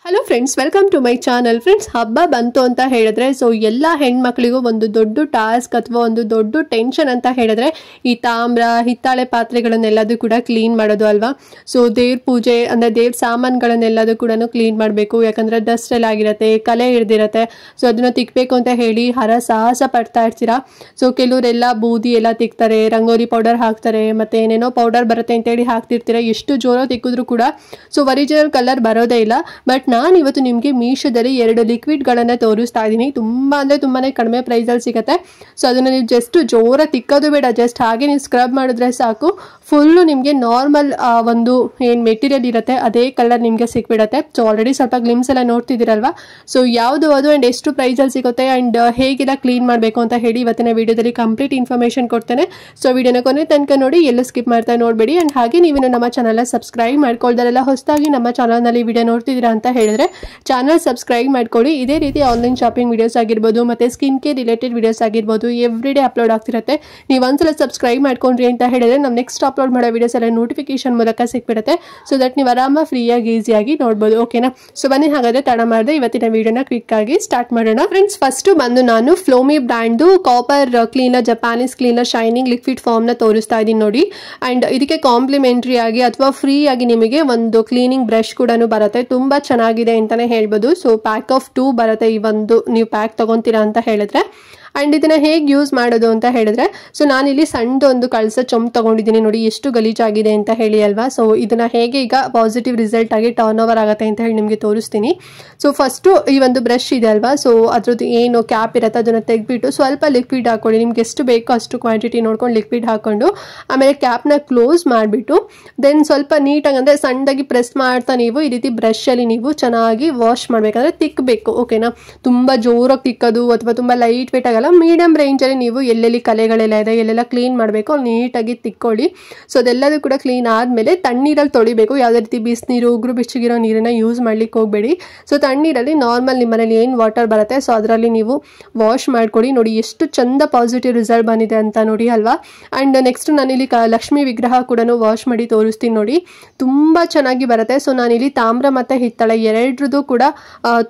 Hello friends, welcome to my channel. Friends, ಹಬ್ಬ ಬಂತು ಅಂತ ಹೇಳಿದ್ರೆ ಸೊ ಎಲ್ಲ ಹೆಣ್ಮಕ್ಳಿಗೂ ಒಂದು ದೊಡ್ಡ ಟಾಸ್ಕ್ ಅಥವಾ ಒಂದು ದೊಡ್ಡ ಟೆನ್ಷನ್ ಅಂತ ಹೇಳಿದ್ರೆ ಈ ತಾಮ್ರ ಹಿತ್ತಾಳೆ ಪಾತ್ರೆಗಳನ್ನೆಲ್ಲದೂ ಕೂಡ ಕ್ಲೀನ್ ಮಾಡೋದು ಅಲ್ವಾ. ಸೊ ದೇವ್ರ ಪೂಜೆ ಅಂದರೆ ದೇವ್ರ ಸಾಮಾನುಗಳನ್ನೆಲ್ಲದೂ ಕೂಡ ಕ್ಲೀನ್ ಮಾಡಬೇಕು. ಯಾಕಂದರೆ ಡಸ್ಟ್ ಎಲ್ಲ ಆಗಿರುತ್ತೆ, ಕಲೆ ಹಿಡ್ದಿರುತ್ತೆ. ಸೊ ಅದನ್ನು ತಿಕ್ಕಬೇಕು ಅಂತ ಹೇಳಿ ಸಾಹಸ ಪಡ್ತಾ ಇರ್ತೀರಾ. ಸೊ ಕೆಲವರೆಲ್ಲ ಬೂದಿ ಎಲ್ಲ ತಿಕ್ತಾರೆ, ರಂಗೋಲಿ ಪೌಡರ್ ಹಾಕ್ತಾರೆ, ಮತ್ತು ಏನೇನೋ ಪೌಡರ್ ಬರುತ್ತೆ ಅಂತೇಳಿ ಹಾಕ್ತಿರ್ತೀರ. ಎಷ್ಟು ಜೋರ ತಿಕ್ಕಿದ್ರು ಕೂಡ ಸೊ ಒರಿಜಿನಲ್ ಕಲರ್ ಬರೋದೇ ಇಲ್ಲ. ಬಟ್ ನಾನು ಇವತ್ತು ನಿಮಗೆ ಮೀಶೋದಲ್ಲಿ 2 ಲಿಕ್ವಿಡ್ಗಳನ್ನು ತೋರಿಸ್ತಾ ಇದ್ದೀನಿ. ತುಂಬ ಅಂದರೆ ತುಂಬಾ ಕಡಿಮೆ ಪ್ರೈಸಲ್ಲಿ ಸಿಗುತ್ತೆ. ಸೊ ಅದನ್ನು ನೀವು ಜಸ್ಟ್ ಜೋರ ತಿಕ್ಕೋದು ಬೇಡ, ಜಸ್ಟ್ ಹಾಗೆ ನೀವು ಸ್ಕ್ರಬ್ ಮಾಡಿದ್ರೆ ಸಾಕು. ಫುಲ್ಲು ನಿಮಗೆ ನಾರ್ಮಲ್ ಒಂದು ಏನು ಮೆಟೀರಿಯಲ್ ಇರುತ್ತೆ ಅದೇ ಕಲರ್ ನಿಮಗೆ ಸಿಕ್ಬಿಡುತ್ತೆ. ಸೊ ಆಲ್ರೆಡಿ ಸ್ವಲ್ಪ ಗ್ಲಿಮ್ಸ್ ಎಲ್ಲ ನೋಡ್ತಿದ್ದೀರಲ್ವಾ. ಸೊ ಯಾವುದು ಅದು ಆ್ಯಂಡ್ ಎಷ್ಟು ಪ್ರೈಸಲ್ಲಿ ಸಿಗುತ್ತೆ ಆ್ಯಂಡ್ ಹೇಗೆಲ್ಲ ಕ್ಲೀನ್ ಮಾಡಬೇಕು ಅಂತ ಹೇಳಿ ಇವತ್ತಿನ ವೀಡಿಯೋದಲ್ಲಿ ಕಂಪ್ಲೀಟ್ ಇನ್ಫಾರ್ಮೇಷನ್ ಕೊಡ್ತೇನೆ. ಸೊ ವಿಡಿಯೋನ ಕೊನೆ ತನಕ ನೋಡಿ, ಎಲ್ಲೂ ಸ್ಕಿಪ್ ಮಾಡ್ತಾ ನೋಡಬೇಡಿ. ಆ್ಯಂಡ್ ಹಾಗೆ ನೀವೇನು ನಮ್ಮ ಚಾನಲ್ನ ಸಬ್ಸ್ಕ್ರೈಬ್ ಮಾಡ್ಕೊಳ್ದಾರೆಲ್ಲ ಹೊಸದಾಗಿ ನಮ್ಮ ಚಾನಲ್ನಲ್ಲಿ ವಿಡಿಯೋ ನೋಡ್ತಿದ್ದೀರಾ ಅಂತ ಹೇಳಿದ್ರೆ ಚಾನಲ್ ಸಬ್ಸ್ಕ್ರೈಬ್ ಮಾಡ್ಕೊಳ್ಳಿ. ಇದೇ ರೀತಿ ಆನ್ಲೈನ್ ಶಾಪಿಂಗ್ ವಿಡಿಯೋಸ್ ಆಗಿರ್ಬೋದು ಮತ್ತು ಸ್ಕಿನ್ ಕೇರ್ ರಿಲೇಟೆಡ್ ವಿಡಿಯೋಸ್ ಆಗಿರ್ಬೋದು ಎವ್ರಿಡೇ ಅಪ್ಲೋಡ್ ಆಗ್ತಿರುತ್ತೆ. ನೀವು ಒಂದ್ಸಲ ಸಬ್ಸ್ಕ್ರೈಬ್ ಮಾಡ್ಕೊಂಡ್ರಿ ಅಂತ ಹೇಳಿದ್ರೆ ನಮ್ಮ ನೆಕ್ಸ್ಟ್ ಅಪ್ಲೋಡ್ ಮಾಡೋ ವಿಡಿಯೋಸ್ ಎಲ್ಲ ನೋಟಿಫಿಕೇಶನ್ ಮೂಲಕ ಸಿಕ್ಬಿಡುತ್ತೆ. ಸೊ ದಟ್ ನೀವು ಆರಾಮಾಗಿ ಫ್ರೀಯಾಗಿ ಈಸಿಯಾಗಿ ನೋಡ್ಬೋದು. ಓಕೆನಾ? ಸೊ ಬನ್ನಿ ಹಾಗಾದ್ರೆ ತಡ ಮಾಡದೆ ಇವತ್ತಿನ ವಿಡಿಯೋನ ಕ್ವಿಕ್ ಆಗಿ ಸ್ಟಾರ್ಟ್ ಮಾಡೋಣ. ಫ್ರೆಂಡ್ಸ್, ಫಸ್ಟ್ ಬಂದು ನಾನು ಫ್ಲೋಮಿ ಬ್ರ್ಯಾಂಡ್ದು copper cleaner, Japanese cleaner shining liquid ಫಾರ್ಮ್ನ ತೋರಿಸ್ತಾ ಇದ್ದೀನಿ ನೋಡಿ. ಆ್ಯಂಡ್ ಇದಕ್ಕೆ ಕಾಂಪ್ಲಿಮೆಂಟ್ರಿ ಆಗಿ ಅಥವಾ ಫ್ರೀ ಆಗಿ ನಿಮಗೆ ಒಂದು ಕ್ಲೀನಿಂಗ್ ಬ್ರಷ್ ಕೂಡ ಬರುತ್ತೆ. ತುಂಬ ಚೆನ್ನಾಗಿದೆ ಅಂತಾನೆ ಹೇಳ್ಬೋದು. ಸೊ ಪ್ಯಾಕ್ ಆಫ್ 2 ಬರುತ್ತೆ ಈ ಒಂದು ನೀವು ಪ್ಯಾಕ್ ತಗೊಂತೀರಾ ಅಂತ ಹೇಳಿದ್ರೆ. ಆ್ಯಂಡ್ ಇದನ್ನು ಹೇಗೆ ಯೂಸ್ ಮಾಡೋದು ಅಂತ ಹೇಳಿದ್ರೆ ಸೊ ನಾನಿಲ್ಲಿ ಸಣ್ಣದು ಒಂದು ಕಳಸ ಚೊಂಬು ತೊಗೊಂಡಿದ್ದೀನಿ ನೋಡಿ, ಎಷ್ಟು ಗಲೀಜಾಗಿದೆ ಅಂತ ಹೇಳಿ ಅಲ್ವಾ. ಸೊ ಇದನ್ನು ಹೇಗೆ ಈಗ ಪಾಸಿಟಿವ್ ರಿಸಲ್ಟ್ ಆಗಿ ಟರ್ನ್ ಓವರ್ ಆಗುತ್ತೆ ಅಂತ ಹೇಳಿ ನಿಮಗೆ ತೋರಿಸ್ತೀನಿ. ಸೊ ಫಸ್ಟು ಈ ಒಂದು ಬ್ರಷ್ ಇದೆ ಅಲ್ವಾ, ಸೊ ಅದ್ರದ್ದು ಏನು ಕ್ಯಾಪ್ ಇರುತ್ತೆ ಅದನ್ನು ತೆಗೆದ್ಬಿಟ್ಟು ಸ್ವಲ್ಪ ಲಿಕ್ವಿಡ್ ಹಾಕ್ಕೊಳ್ಳಿ. ನಿಮ್ಗೆ ಎಷ್ಟು ಬೇಕೋ ಅಷ್ಟು ಕ್ವಾಂಟಿಟಿ ನೋಡ್ಕೊಂಡು ಲಿಕ್ವಿಡ್ ಹಾಕ್ಕೊಂಡು ಆಮೇಲೆ ಕ್ಯಾಪ್ನ ಕ್ಲೋಸ್ ಮಾಡಿಬಿಟ್ಟು ದೆನ್ ಸ್ವಲ್ಪ ನೀಟಾಗಿ ಅಂದರೆ ಸಣ್ಣದಾಗಿ ಪ್ರೆಸ್ ಮಾಡ್ತಾ ನೀವು ಈ ರೀತಿ ಬ್ರಷಲ್ಲಿ ನೀವು ಚೆನ್ನಾಗಿ ವಾಶ್ ಮಾಡಬೇಕಂದ್ರೆ ತಿಕ್ಕಬೇಕು. ಓಕೆನಾ? ತುಂಬ ಜೋರಾಗಿ ತಿಕ್ಕೋದು ಅಥವಾ ತುಂಬ ಲೈಟ್ ವೇಟ್ ಆಗಲ್ಲ, ಮೀಡಿಯಂ ರೇಂಜಲ್ಲಿ ನೀವು ಎಲ್ಲೆಲ್ಲಿ ಕಲೆಗಳೆಲ್ಲ ಇದೆ ಎಲ್ಲೆಲ್ಲ ಕ್ಲೀನ್ ಮಾಡಬೇಕು ನೀಟಾಗಿ ತಿಕ್ಕೊಳ್ಳಿ. ಸೊ ಅದೆಲ್ಲದೂ ಕೂಡ ಕ್ಲೀನ್ ಆದಮೇಲೆ ತಣ್ಣೀರಲ್ಲಿ ತೊಳಿಬೇಕು. ಯಾವುದೇ ರೀತಿ ಬಿಸಿನೀರು ಉಗುರು ಬೆಚ್ಚಗಿರೋ ನೀರನ್ನು ಯೂಸ್ ಮಾಡ್ಲಿಕ್ಕೆ ಹೋಗಬೇಡಿ. ಸೊ ತಣ್ಣೀರಲ್ಲಿ ನಾರ್ಮಲ್ ನಿಮ್ಮ ಮನೇಲಿ ಏನು ವಾಟರ್ ಬರುತ್ತೆ ಸೊ ಅದರಲ್ಲಿ ನೀವು ವಾಶ್ ಮಾಡ್ಕೊಳ್ಳಿ. ನೋಡಿ ಎಷ್ಟು ಚಂದ ಪಾಸಿಟಿವ್ ರಿಸಲ್ಟ್ ಬಂದಿದೆ ಅಂತ ನೋಡಿ ಅಲ್ವಾ. ಆ್ಯಂಡ್ ನೆಕ್ಸ್ಟ್ ನಾನಿಲ್ಲಿ ಲಕ್ಷ್ಮಿ ವಿಗ್ರಹ ಕೂಡ ವಾಶ್ ಮಾಡಿ ತೋರಿಸ್ತೀನಿ ನೋಡಿ, ತುಂಬ ಚೆನ್ನಾಗಿ ಬರುತ್ತೆ. ಸೊ ನಾನಿಲ್ಲಿ ತಾಮ್ರ ಮತ್ತು ಹಿತ್ತಾಳೆ ಎರಡರದ್ದು ಕೂಡ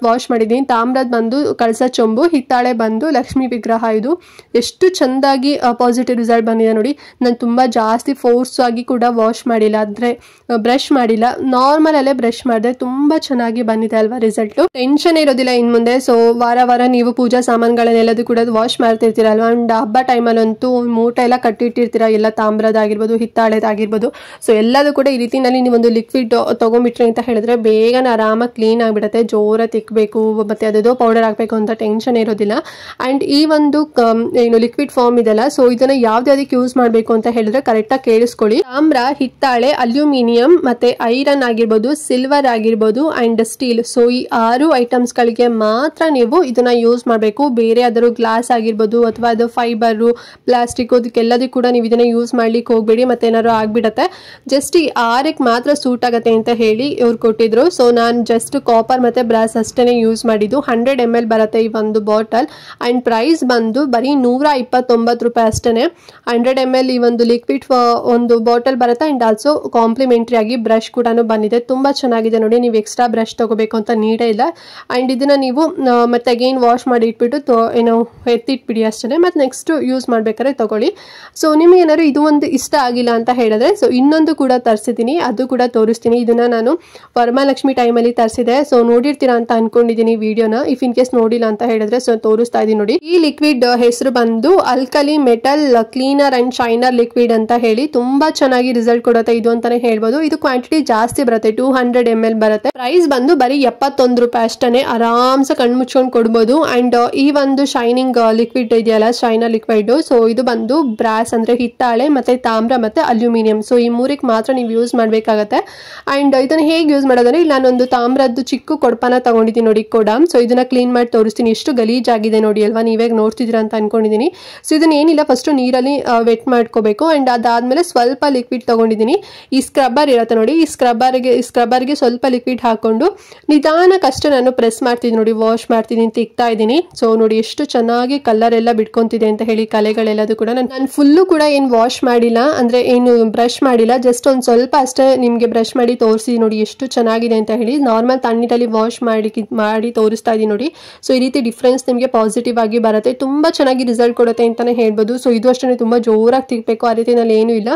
ವಾಶ್ ಮಾಡಿದ್ದೀನಿ. ತಾಮ್ರದ ಬಂದು ಕಳಸ ಚೊಂಬು, ಹಿತ್ತಾಳೆ ಬಂದು ಲಕ್ಷ್ಮಿ ವಿಗ್ರಹ. ಇದು ಎಷ್ಟು ಚೆಂದಾಗಿ ಪಾಸಿಟಿವ್ ರಿಸಲ್ಟ್ ಬಂದಿದೆ ನೋಡಿ. ನಾನು ತುಂಬ ಜಾಸ್ತಿ ಫೋರ್ಸ್ ಆಗಿ ಕೂಡ ವಾಶ್ ಮಾಡಿಲ್ಲ, ಅಂದರೆ ಬ್ರಷ್ ಮಾಡಿಲ್ಲ, ನಾರ್ಮಲ್ ಅಲ್ಲೇ ಬ್ರಷ್ ಮಾಡಿದೆ. ತುಂಬ ಚೆನ್ನಾಗಿ ಬಂದಿದೆ ಅಲ್ವಾ ರಿಸಲ್ಟು. ಟೆನ್ಷನ್ ಇರೋದಿಲ್ಲ ಇನ್ನು ಮುಂದೆ. ಸೊ ವಾರ ನೀವು ಪೂಜಾ ಸಾಮಾನುಗಳನ್ನೆಲ್ಲದೂ ಕೂಡ ವಾಶ್ ಮಾಡ್ತಿರ್ತೀರಲ್ವ. ಆ್ಯಂಡ್ ಹಬ್ಬ ಟೈಮಲ್ಲಂತೂ ಮೂಟೆ ಎಲ್ಲ ಕಟ್ಟಿಟ್ಟಿರ್ತೀರ, ಎಲ್ಲ ತಾಮ್ರದಾಗಿರ್ಬೋದು ಹಿತ್ತಾಳೆದಾಗಿರ್ಬೋದು. ಸೊ ಎಲ್ಲದೂ ಕೂಡ ಈ ರೀತಿನಲ್ಲಿ ನೀವೊಂದು ಲಿಕ್ವಿಡ್ ತೊಗೊಂಡ್ಬಿಟ್ರಿ ಅಂತ ಹೇಳಿದ್ರೆ ಬೇಗನೆ ಆರಾಮಾಗಿ ಕ್ಲೀನ್ ಆಗಿಬಿಡುತ್ತೆ. ಜೋರ ತಿಕ್ಕಬೇಕು ಮತ್ತು ಅದೇದೋ ಪೌಡರ್ ಹಾಕಬೇಕು ಅಂತ ಟೆನ್ಷನ್ ಇರೋದಿಲ್ಲ. ಆ್ಯಂಡ್ ಈ ಒಂದು ಏನು ಲಿಕ್ವಿಡ್ ಫಾರ್ಮ್ ಇದೆಲ್ಲ ಸೊ ಇದನ್ನ ಯಾವ್ದಕ್ಕೆ ಯೂಸ್ ಮಾಡಬೇಕು ಅಂತ ಹೇಳಿದ್ರೆ ಕರೆಕ್ಟಾಗಿ ಕೇಳಿಸ್ಕೊಳ್ಳಿ. ತಾಮ್ರ, ಹಿತ್ತಾಳೆ, ಅಲ್ಯೂಮಿನಿಯಂ ಮತ್ತೆ ಐರನ್ ಆಗಿರ್ಬೋದು, ಸಿಲ್ವರ್ ಆಗಿರ್ಬೋದು ಅಂಡ್ ಸ್ಟೀಲ್. ಸೊ ಈ 6 ಐಟಮ್ಸ್ಗಳಿಗೆ ಮಾತ್ರ ನೀವು ಇದನ್ನ ಯೂಸ್ ಮಾಡಬೇಕು. ಬೇರೆ ಯಾವ್ದಾದ್ರು ಗ್ಲಾಸ್ ಆಗಿರ್ಬೋದು ಅಥವಾ ಅದು ಫೈಬರು, ಪ್ಲಾಸ್ಟಿಕ್ ಅದಕ್ಕೆಲ್ಲದಕ್ಕೂ ಕೂಡ ನೀವು ಇದನ್ನ ಯೂಸ್ ಮಾಡ್ಲಿಕ್ಕೆ ಹೋಗ್ಬೇಡಿ, ಮತ್ತೆ ಏನಾದ್ರು ಆಗ್ಬಿಡತ್ತೆ. ಜಸ್ಟ್ ಈ 6ಕ್ಕೆ ಮಾತ್ರ ಸೂಟ್ ಆಗತ್ತೆ ಅಂತ ಹೇಳಿ ಇವ್ರು ಕೊಟ್ಟಿದ್ರು. ಸೊ ನಾನು ಜಸ್ಟ್ ಕಾಪರ್ ಮತ್ತೆ ಬ್ರಾಸ್ ಅಷ್ಟೇ ಯೂಸ್ ಮಾಡಿದ್ದು. 100 ml ಬರುತ್ತೆ ಈ ಒಂದು ಬಾಟಲ್. ಅಂಡ್ ಪ್ರೈಸ್ ಬಂದು ಬರೀ 129 ರೂಪಾಯಿ ಅಷ್ಟೇ. 100 ml ಈ ಒಂದು ಲಿಕ್ವಿಡ್ ಒಂದು ಬಾಟಲ್ ಬರುತ್ತೆ. ಅಂಡ್ ಆಲ್ಸೋ ಕಾಂಪ್ಲಿಮೆಂಟ್ರಿ ಆಗಿ ಬ್ರಷ್ ಕೂಡ ಬಂದಿದೆ. ತುಂಬ ಚೆನ್ನಾಗಿದೆ ನೋಡಿ. ನೀವು ಎಕ್ಸ್ಟ್ರಾ ಬ್ರಷ್ ತಗೋಬೇಕು ಅಂತ ನೀಡೇ ಇಲ್ಲ. ಅಂಡ್ ಇದನ್ನ ನೀವು ಮತ್ತೆ ಅಗೇನ್ ವಾಶ್ ಮಾಡಿ ಇಟ್ಬಿಟ್ಟು ಏನೋ ಎತ್ತಿಟ್ಬಿಡಿ ಅಷ್ಟೇ. ಮತ್ತೆ ನೆಕ್ಸ್ಟ್ ಯೂಸ್ ಮಾಡ್ಬೇಕಾದ್ರೆ ತಗೊಳ್ಳಿ. ಸೊ ನಿಮ್ಗೆ ಏನಾದ್ರು ಇದು ಒಂದು ಇಷ್ಟ ಆಗಿಲ್ಲ ಅಂತ ಹೇಳಿದ್ರೆ ಸೊ ಇನ್ನೊಂದು ಕೂಡ ತರಿಸಿದ್ದೀನಿ, ಅದು ಕೂಡ ತೋರಿಸ್ತೀನಿ. ಇದನ್ನ ನಾನು ವರಮಹಾಲಕ್ಷ್ಮಿ ಟೈಮಲ್ಲಿ ತರಿಸಿದೆ. ಸೊ ನೋಡಿರ್ತೀರಾ ಅಂತ ಅನ್ಕೊಂಡಿದ್ದೀನಿ ವಿಡಿಯೋನ. ಇಫ್ ಇನ್ ಕೇಸ್ ನೋಡಿಲ್ಲ ಅಂತ ಹೇಳಿದ್ರೆ ಸೊ ತೋರಿಸ್ತಾ ಇದೀನಿ ನೋಡಿ. ಈ ಲಿಕ್ವಿಡ್ ಹೆಸರು ಬಂದು alkali metal cleaner and shiner liquid ಅಂತ ಹೇಳಿ ತುಂಬಾ ಚೆನ್ನಾಗಿ ರಿಸಲ್ಟ್ ಕೊಡುತ್ತೆ ಇದು ಅಂತಾನೆ ಹೇಳ್ಬೋದು. ಇದು ಕ್ವಾಂಟಿಟಿ ಜಾಸ್ತಿ ಬರುತ್ತೆ, 200 ml ಬರುತ್ತೆ. ಪ್ರೈಸ್ ಬಂದು ಬರೀ 71 ರೂಪಾಯಿ ಅಷ್ಟೇ. ಆರಾಮ್ಸೆ ಕಣ್ಣು ಮುಚ್ಕೊಂಡು ಕೊಡ್ಬೋದು. ಅಂಡ್ ಈ ಒಂದು ಶೈನಿಂಗ್ ಲಿಕ್ವಿಡ್ ಇದೆಯಲ್ಲ ಶೈನರ್ ಲಿಕ್ವಿಡ್, ಸೊ ಇದು ಬಂದು ಬ್ರಾಸ್ ಅಂದ್ರೆ ಹಿತ್ತಾಳೆ ಮತ್ತೆ ತಾಮ್ರ ಮತ್ತೆ ಅಲ್ಯೂಮಿನಿಯಂ. ಸೊ ಈ 3ಕ್ಕೆ ಮಾತ್ರ ನೀವು ಯೂಸ್ ಮಾಡ್ಬೇಕಾಗತ್ತೆ. ಅಂಡ್ ಇದನ್ನ ಹೇಗೆ ಯೂಸ್ ಮಾಡೋದಂದ್ರೆ ಇಲ್ಲಿ ನಾನೊಂದು ತಾಮ್ರದ್ದು ಚಿಕ್ಕ ಕೊಡಪಾನ ತಗೊಂಡಿದ್ದೀನಿ ನೋಡಿ, ಕೊಡ. ಸೊ ಇದನ್ನ ಕ್ಲೀನ್ ಮಾಡಿ ತೋರಿಸ್ತೀನಿ. ಎಷ್ಟು ಗಲೀಜಾಗಿದೆ ನೋಡಿ ಅಲ್ವಾ, ನೀವೇ ನೀಟಾಗಿ ನೋಡ್ತಿದ್ದೀರಾ ಅಂತ ಅನ್ಕೊಂಡಿದ್ದೀನಿ. ಸೊ ಇದನ್ನ ಏನಿಲ್ಲ, ಫಸ್ಟ್ ನೀರಲ್ಲಿ ವೆಟ್ ಮಾಡ್ಕೋಬೇಕು. ಆ್ಯಂಡ್ ಅದಾದಮೇಲೆ ಸ್ವಲ್ಪ ಲಿಕ್ವಿಡ್ ತೊಗೊಂಡಿದ್ದೀನಿ. ಈ ಸ್ಕ್ರಬ್ಬರ್ ಇರುತ್ತೆ ನೋಡಿ, ಈ ಸ್ಕ್ರಬ್ಬರ್ಗೆ ಸ್ವಲ್ಪ ಲಿಕ್ವಿಡ್ ಹಾಕ್ಕೊಂಡು ನಿಧಾನಕ್ಕಷ್ಟೇ ನಾನು ಪ್ರೆಸ್ ಮಾಡ್ತಿದ್ದೀನಿ ನೋಡಿ, ವಾಶ್ ಮಾಡ್ತಿದ್ದೀನಿ, ತಿಕ್ತಾ ಇದ್ದೀನಿ. ಸೊ ನೋಡಿ ಎಷ್ಟು ಚೆನ್ನಾಗಿ ಕಲರ್ ಎಲ್ಲ ಬಿಟ್ಕೊತಿದೆ ಅಂತ ಹೇಳಿ, ಕಲೆಗಳೆಲ್ಲದು ಕೂಡ. ನಾನು ಫುಲ್ಲು ಕೂಡ ಏನು ವಾಶ್ ಮಾಡಿಲ್ಲ, ಅಂದರೆ ಏನು ಬ್ರಷ್ ಮಾಡಿಲ್ಲ, ಜಸ್ಟ್ ಒಂದು ಸ್ವಲ್ಪ ಅಷ್ಟೇ ನಿಮಗೆ ಬ್ರಷ್ ಮಾಡಿ ತೋರಿಸಿ ನೋಡಿ ಎಷ್ಟು ಚೆನ್ನಾಗಿದೆ ಅಂತ ಹೇಳಿ. ನಾರ್ಮಲ್ ತಣ್ಣೀರಲ್ಲಿ ವಾಶ್ ಮಾಡಿ ತೋರಿಸ್ತಾ ಇದ್ದೀನಿ ನೋಡಿ. ಸೊ ಈ ರೀತಿ ಡಿಫ್ರೆನ್ಸ್ ನಿಮಗೆ ಪಾಸಿಟಿವ್ ಆಗಿ ಬರುತ್ತೆ, ತುಂಬ ಚೆನ್ನಾಗಿ ರಿಸಲ್ಟ್ ಕೊಡುತ್ತೆ ಅಂತಲೇ ಹೇಳ್ಬೋದು. ಸೊ ಇದು ಅಷ್ಟೇ ತುಂಬ ಜೋರಾಗಿ ತಿಕ್ಕಬೇಕು ಆ ರೀತಿಯಲ್ಲಿ ಏನೂ ಇಲ್ಲ.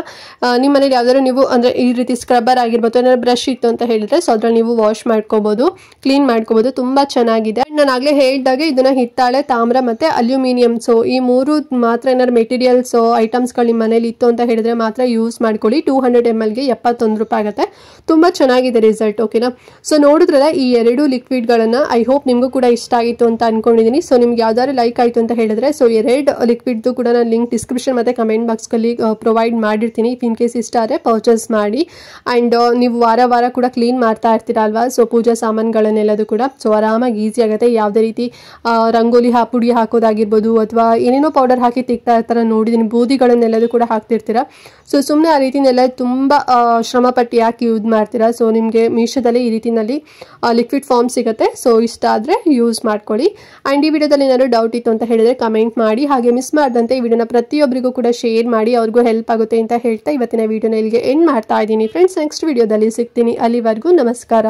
ನಿಮ್ಮ ಮನೇಲಿ ಯಾವ್ದಾದ್ರು ನೀವು ಅಂದರೆ ಈ ರೀತಿ ಸ್ಕ್ರಬ್ಬರ್ ಆಗಿರ್ಬೋದು, ಏನಾದ್ರು ಬ್ರಷ್ ಇತ್ತು ಅಂತ ಹೇಳಿದ್ರೆ ಸೊ ಅದ್ರಲ್ಲಿ ನೀವು ವಾಶ್ ಮಾಡ್ಕೋಬೋದು, ಕ್ಲೀನ್ ಮಾಡ್ಕೋಬೋದು, ತುಂಬ ಚೆನ್ನಾಗಿದೆ. ನಾನು ಆಗಲೇ ಹೇಳಿದಾಗೆ ಇದನ್ನ ಹಿತ್ತಾಳೆ, ತಾಮ್ರ ಮತ್ತು ಅಲ್ಯೂಮಿನಿಯಂ, ಸೊ ಈ ಮೂರು ಮಾತ್ರ ಏನಾದ್ರು ಮೆಟೀರಿಯಲ್ಸ್ ಐಟಮ್ಸ್ಗಳು ನಿಮ್ಮ ಮನೇಲಿ ಇತ್ತು ಅಂತ ಹೇಳಿದ್ರೆ ಮಾತ್ರ ಯೂಸ್ ಮಾಡ್ಕೊಳ್ಳಿ. 200 mlಗೆ 71 ರೂಪಾಯಿ ಆಗುತ್ತೆ. ತುಂಬ ಚೆನ್ನಾಗಿದೆ ರಿಸಲ್ಟ್, ಓಕೆನಾ. ಸೊ ನೋಡಿದ್ರಲ್ಲ ಈ ಎರಡು ಲಿಕ್ವಿಡ್ಗಳನ್ನು, ಐ ಹೋಪ್ ನಿಮಗೂ ಕೂಡ ಇಷ್ಟ ಆಗಿತ್ತು ಅಂತ ಅನ್ಕೊಂಡಿದ್ದೀನಿ. ಸೊ ನಿಮ್ಗೆ ಯಾವ್ದಾದ್ರು ಲೈಕ್ ಆಯಿತು ಅಂತ ಹೇಳಿದ್ರೆ ಸೊ ಎರಡು ಲಿಕ್ವಿಡ್ದು ಕೂಡ ನಾನು ಲಿಂಕ್ ಡಿಸ್ಕ್ರಿಪ್ಷನ್ ಮತ್ತು ಕಮೆಂಟ್ ಬಾಕ್ಸ್ಗಳಲ್ಲಿ ಪ್ರೊವೈಡ್ ಮಾಡಿರ್ತೀನಿ. ಇನ್ ಕೇಸ್ ಇಷ್ಟ ಆದರೆ ಪರ್ಚೇಸ್ ಮಾಡಿ. ಆ್ಯಂಡ್ ನೀವು ವಾರ ಕೂಡ ಕ್ಲೀನ್ ಮಾಡ್ತಾ ಇರ್ತೀರಾ ಅಲ್ವಾ, ಸೊ ಪೂಜಾ ಸಾಮಾನುಗಳನ್ನೆಲ್ಲದು ಕೂಡ ಸೊ ಆರಾಮಾಗಿ ಈಸಿ ಆಗುತ್ತೆ. ಯಾವುದೇ ರೀತಿ ರಂಗೋಲಿ ಪುಡಿ ಹಾಕೋದಾಗಿರ್ಬೋದು ಅಥವಾ ಏನೇನೋ ಪೌಡರ್ ಹಾಕಿ ತಿಕ್ತಾ ಇರ್ತಾರೆ ನೋಡಿದ್ದೀನಿ, ಬೂದಿಗಳನ್ನೆಲ್ಲದು ಕೂಡ ಹಾಕ್ತಿರ್ತೀರಾ. ಸೊ ಸುಮ್ಮನೆ ಆ ರೀತಿನೆಲ್ಲ ತುಂಬ ಶ್ರಮಪಟ್ಟು ಯಾಕೆ ಯೂಸ್ ಮಾಡ್ತೀರಾ. ಸೊ ನಿಮಗೆ ಮೀಶೋದಲ್ಲಿ ಈ ರೀತಿಯಲ್ಲಿ ಲಿಕ್ವಿಡ್ ಫಾರ್ಮ್ ಸಿಗುತ್ತೆ. ಸೊ ಇಷ್ಟ ಆದರೆ ಯೂಸ್ ಮಾಡ್ಕೊಳ್ಳಿ. ಆ್ಯಂಡ್ ಈ ವಿಡಿಯೋದಲ್ಲಿ ಏನಾದ್ರು ಡೌಟ್ ಇತ್ತು ಅಂತ ಹೇಳಿದ್ರೆ ಕಮೆಂಟ್ ಮಾಡಿ. ಹಾಗೆ ಮಿಸ್ ಮಾಡ್ದಂತೆ ಈ ವಿಡಿಯೋನ ಪ್ರತಿಯೊಬ್ಬರಿಗೂ ಕೂಡ ಶೇರ್ ಮಾಡಿ, ಅವ್ರಿಗೂ ಹೆಲ್ಪ್ ಆಗುತ್ತೆ ಅಂತ ಹೇಳ್ತಾ ಇವತ್ತಿನ ವಿಡಿಯೋನ ಇಲ್ಲಿಗೆ ಎಂಡ್ ಮಾಡ್ತಾ ಇದ್ದೀನಿ ಫ್ರೆಂಡ್ಸ್. ನೆಕ್ಸ್ಟ್ ವಿಡಿಯೋದಲ್ಲಿ ಸಿಗ್ತೀನಿ, ಅಲ್ಲಿವರೆಗೂ ನಮಸ್ಕಾರ.